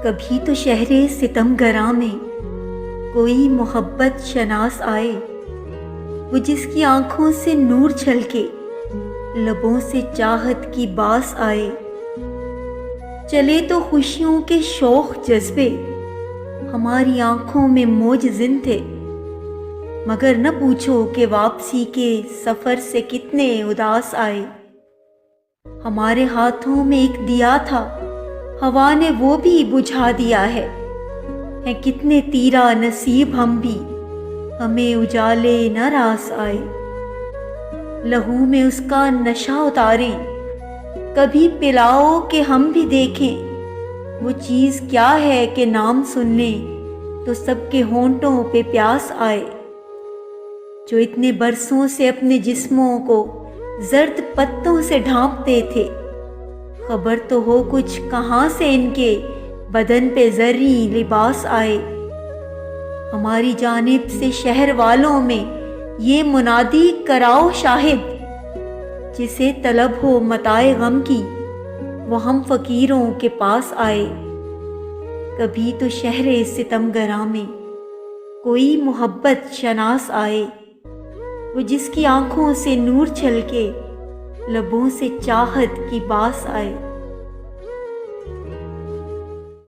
کبھی تو شہر ستم گراں میں کوئی محبت شناس آئے، وہ جس کی آنکھوں سے نور چھلکے، لبوں سے چاہت کی باس آئے۔ چلے تو خوشیوں کے شوق جذبے، ہماری آنکھوں میں موج زن تھے، مگر نہ پوچھو کہ واپسی کے سفر سے کتنے اداس آئے۔ ہمارے ہاتھوں میں ایک دیا تھا، ہوا نے وہ بھی بجھا دیا ہے۔ ہیں کتنے تیرا نصیب ہم بھی، ہمیں اجالے نہ راس آئے۔ لہو میں اس کا نشہ اتاریں، کبھی پلاؤ کہ ہم بھی دیکھیں، وہ چیز کیا ہے کہ نام سن لیں تو سب کے ہونٹوں پہ پیاس آئے۔ جو اتنے برسوں سے اپنے جسموں کو زرد پتوں سے ڈھانپتے تھے، خبر تو ہو کچھ کہاں سے ان کے بدن پہ زرعی لباس آئے۔ ہماری جانب سے شہر والوں میں یہ منادی کراؤ شاہد، جسے طلب ہو متاع غم کی وہ ہم فقیروں کے پاس آئے۔ کبھی تو شہر ستم گراں میں کوئی محبت شناس آئے، وہ جس کی آنکھوں سے نور چھلکے، لبوں سے چاہت کی باس آئے۔